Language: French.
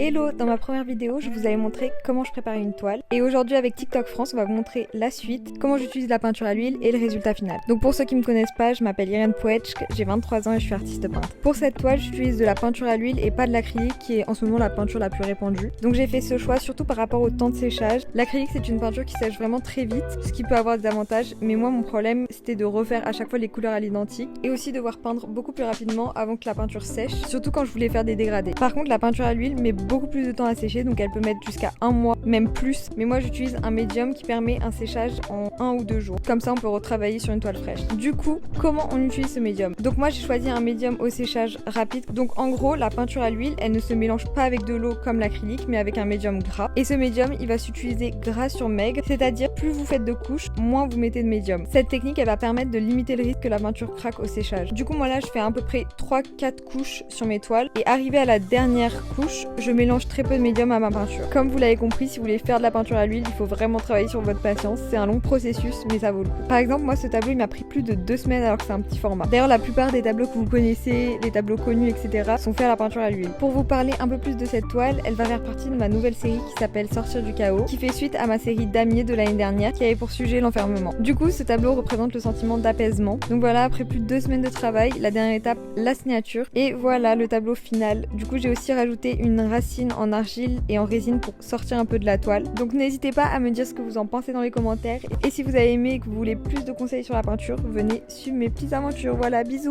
Hello, dans ma première vidéo, je vous avais montré comment je préparais une toile. Et aujourd'hui avec TikTok France, on va vous montrer la suite, comment j'utilise la peinture à l'huile et le résultat final. Donc pour ceux qui me connaissent pas, je m'appelle Irène Poetschk, j'ai 23 ans et je suis artiste peintre. Pour cette toile, j'utilise de la peinture à l'huile et pas de l'acrylique qui est en ce moment la peinture la plus répandue. Donc j'ai fait ce choix surtout par rapport au temps de séchage. L'acrylique c'est une peinture qui sèche vraiment très vite, ce qui peut avoir des avantages, mais moi mon problème c'était de refaire à chaque fois les couleurs à l'identique et aussi devoir peindre beaucoup plus rapidement avant que la peinture sèche, surtout quand je voulais faire des dégradés. Par contre la peinture à l'huile met beaucoup plus de temps à sécher, donc elle peut mettre jusqu'à un mois, même plus, mais moi j'utilise un médium qui permet un séchage en 1 ou 2 jours. Comme ça on peut retravailler sur une toile fraîche. Du coup, comment on utilise ce médium? Donc moi j'ai choisi un médium au séchage rapide. Donc en gros, la peinture à l'huile, elle ne se mélange pas avec de l'eau comme l'acrylique, mais avec un médium gras. Et ce médium, il va s'utiliser gras sur maigre, c'est-à-dire plus vous faites de couches, moins vous mettez de médium. Cette technique, elle va permettre de limiter le risque que la peinture craque au séchage. Du coup, moi là, je fais à peu près 3-4 couches sur mes toiles et arrivé à la dernière couche, je mélange très peu de médium à ma peinture. Comme vous l'avez compris, si vous voulez faire de la peinture à l'huile, il faut vraiment travailler sur votre patience. C'est un long processus, mais ça vaut le coup. Par exemple, moi, ce tableau, il m'a pris plus de 2 semaines alors que c'est un petit format. D'ailleurs, la plupart des tableaux que vous connaissez, les tableaux connus, etc., sont faits à la peinture à l'huile. Pour vous parler un peu plus de cette toile, elle va faire partie de ma nouvelle série qui s'appelle Sortir du chaos, qui fait suite à ma série damier de l'année dernière, qui avait pour sujet l'enfermement. Du coup, ce tableau représente le sentiment d'apaisement. Donc voilà, après plus de 2 semaines de travail, la dernière étape, la signature. Et voilà le tableau final. Du coup, j'ai aussi rajouté une racine en argile et en résine pour sortir un peu de la toile. Donc n'hésitez pas à me dire ce que vous en pensez dans les commentaires. Et si vous avez aimé et que vous voulez plus de conseils sur la peinture, venez suivre mes petites aventures. Voilà, bisous!